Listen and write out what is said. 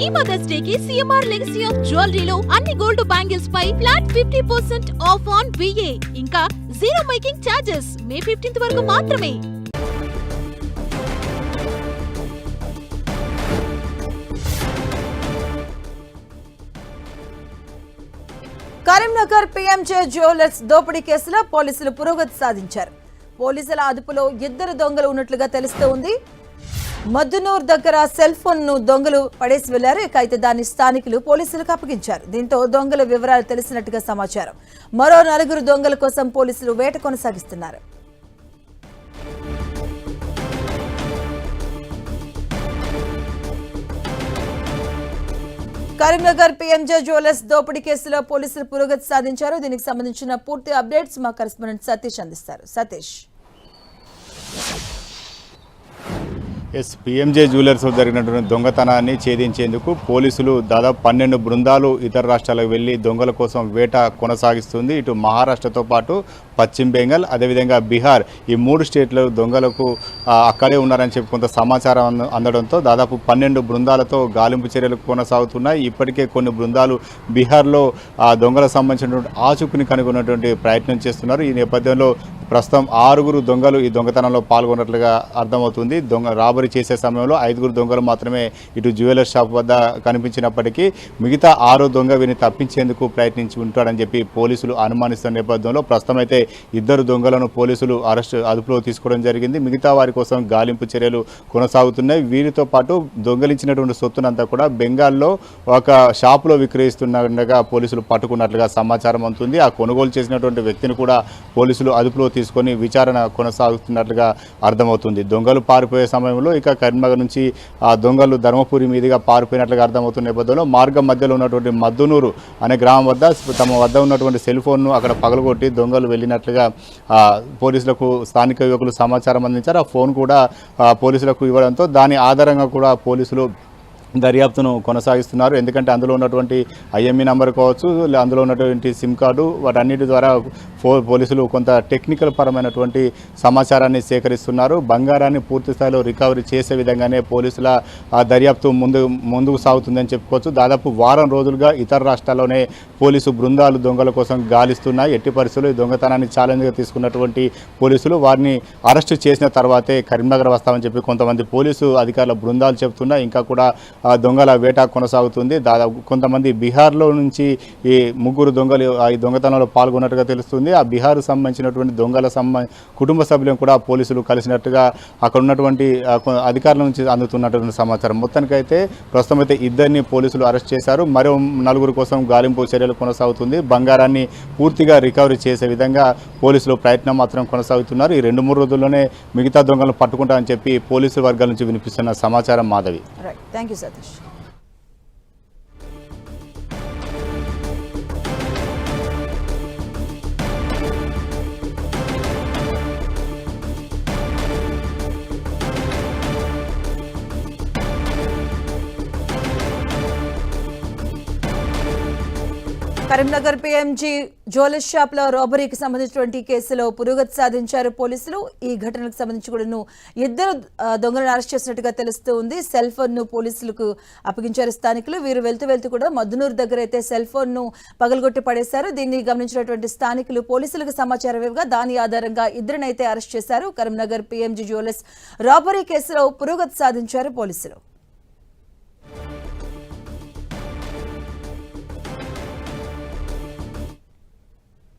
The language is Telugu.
ఈ మదర్స్ డే కి సిఎంఆర్ లెగసీ ఆఫ్ జ్యువెలరీలో అన్ని గోల్డ్ బ్యాంగిల్స్ పై ఫ్లాట్ 50% ఆఫ్ ఆన్ విఏ ఇంకా zero making charges May 15th వరకు మాత్రమే. కరీంనగర్ పీఎంజే జ్యువెలర్స్ దోపిడీ కేసులో పోలీసులు పురోగతి సాధించారు. పోలీసుల అదుపులో 2 దొంగలు ఉన్నట్లుగా తెలుస్తోంది. మద్దునూర్ దగ్గర సెల్ ఫోన్ ను దొంగలు పడేసి వెళ్లారు. అయితే దాన్ని స్థానికులు పోలీసులకు అప్పగించారు. దీంతో దొంగల వివరాలు తెలిసినట్టుగా సమాచారం. మరో 4 దొంగల కోసం పోలీసులు వేట కొనసాగిస్తున్నారు. కరీంనగర్ పీఎంజే జ్యువెలర్స్ దోపిడీ కేసులో పోలీసులు పురోగతి సాధించారు. దీనికి సంబంధించిన పూర్తి అప్డేట్స్ మా కరెస్పాండెంట్ సతీష్ అందిస్తారు. సతీష్. పీఎంజే జ్యువెలర్స్ జరిగినటువంటి దొంగతనాన్ని ఛేదించేందుకు పోలీసులు దాదాపు 12 బృందాలు ఇతర రాష్ట్రాలకు వెళ్లి దొంగల కోసం వేట కొనసాగిస్తుంది. ఇటు మహారాష్ట్రతో పాటు పశ్చిమ బెంగాల్ అదేవిధంగా బీహార్ ఈ 3 స్టేట్ల దొంగలకు అక్కడే ఉన్నారని చెప్పి కొంత సమాచారం అందడంతో దాదాపు 12 బృందాలతో గాలింపు చర్యలు కొనసాగుతున్నాయి. ఇప్పటికే కొన్ని బృందాలు బీహార్లో దొంగలకు సంబంధించినటువంటి ఆచూకుని కనుగొన్నటువంటి ప్రయత్నం చేస్తున్నారు. ఈ నేపథ్యంలో ప్రస్తుతం 6 దొంగలు ఈ దొంగతనంలో పాల్గొన్నట్లుగా అర్థమవుతుంది. రాబరీ చేసే సమయంలో 5 దొంగలు మాత్రమే ఇటు జ్యువెలర్ షాప్ వద్ద కనిపించినప్పటికీ మిగతా 6 దొంగ వీరిని తప్పించేందుకు ప్రయత్నించి ఉంటాడని చెప్పి పోలీసులు అనుమానిస్తున్న నేపథ్యంలో ప్రస్తుతం అయితే 2 దొంగలను పోలీసులు అదుపులో తీసుకోవడం జరిగింది. మిగతా వారి కోసం గాలింపు చర్యలు కొనసాగుతున్నాయి. వీరితో పాటు దొంగలించినటువంటి సొత్తునంతా కూడా బెంగాల్లో ఒక షాపులో విక్రయిస్తుండగా పోలీసులు పట్టుకున్నట్లుగా సమాచారం అందుతుంది. ఆ కొనుగోలు చేసినటువంటి వ్యక్తిని కూడా పోలీసులు అదుపులో తీసుకొని విచారణ కొనసాగుతున్నట్లుగా అర్థమవుతుంది. దొంగలు పారిపోయే సమయంలో ఇక కరీంనగర్ నుంచి ఆ దొంగలు ధర్మపురి మీదుగా పారిపోయినట్లుగా అర్థమవుతున్న నేపథ్యంలో మార్గం మధ్యలో ఉన్నటువంటి మద్దునూరు అనే గ్రామం వద్ద తమ వద్ద ఉన్నటువంటి సెల్ ఫోన్ను అక్కడ పగలగొట్టి దొంగలు వెళ్ళినట్లుగా పోలీసులకు స్థానిక యువకులు సమాచారం అందించారు. ఆ ఫోన్ కూడా పోలీసులకు ఇవ్వడంతో దాని ఆధారంగా కూడా పోలీసులు దర్యాప్తును కొనసాగిస్తున్నారు. ఎందుకంటే అందులో ఉన్నటువంటి ఐఎంఈ నెంబర్ కావచ్చు, అందులో ఉన్నటువంటి సిమ్ కార్డు వాటన్నిటి ద్వారా పోలీసులు కొంత టెక్నికల్ పరమైనటువంటి సమాచారాన్ని సేకరిస్తున్నారు. బంగారాన్ని పూర్తి స్థాయిలో రికవరీ చేసే విధంగానే పోలీసుల దర్యాప్తు ముందుకు సాగుతుందని చెప్పుకోవచ్చు. దాదాపు వారం రోజులుగా ఇతర రాష్ట్రాల్లోనే పోలీసు బృందాలు దొంగల కోసం గాలిస్తున్నాయి. ఎట్టి పరిస్థితుల్లో ఈ దొంగతనాన్ని ఛాలెంజ్గా తీసుకున్నటువంటి పోలీసులు వారిని అరెస్టు చేసిన తర్వాతే కరీంనగర్ వస్తామని చెప్పి కొంతమంది పోలీసు అధికారుల బృందాలు చెబుతున్నా. ఇంకా కూడా దొంగల వేట కొనసాగుతుంది. దాదాపు కొంతమంది బీహార్లో నుంచి ఈ 3 దొంగలు ఈ దొంగతనంలో పాల్గొన్నట్టుగా తెలుస్తుంది. ఆ బీహార్ సంబంధించినటువంటి దొంగల కుటుంబ సభ్యులను కూడా పోలీసులు కలిసినట్టుగా అక్కడ ఉన్నటువంటి అధికారుల నుంచి అందుతున్నటువంటి సమాచారం. మొత్తానికైతే ప్రస్తుతం అయితే 2 పోలీసులు అరెస్ట్ చేశారు. మరో 4 కోసం గాలింపు చర్యలు కొనసాగుతుంది. బంగారాన్ని పూర్తిగా రికవరీ చేసే విధంగా పోలీసులు ప్రయత్నం మాత్రం కొనసాగుతున్నారు. ఈ 2-3 రోజుల్లోనే మిగతా దొంగలను పట్టుకుంటామని చెప్పి పోలీసు వర్గాల నుంచి వినిపిస్తున్న సమాచారం. Madhavi. Thank you Satish. Karimnagar PMG jewellers shop లో రాబరీకి సంబంధించినటువంటి కేసులో పురోగతి సాధించారు పోలీసులు. ఈ ఘటనకు సంబంధించి కూడా 2 దొంగలను అరెస్ట్ చేసినట్టుగా తెలుస్తుంది. సెల్ ఫోన్ ను పోలీసులకు అప్పగించారు స్థానికులు. వీరు వెళ్తూ కూడా మద్దునూరు దగ్గర అయితే సెల్ ఫోన్ ను పగలగొట్టి పడేశారు. దీన్ని గమనించినటువంటి స్థానికులు పోలీసులకు సమాచారం ఇవ్వగా దాని ఆధారంగా 2 అయితే అరెస్ట్ చేశారు. కరీంనగర్ పీఎంజీ జ్యువెలర్స్ రాబరీ కేసులో పురోగతి సాధించారు పోలీసులు.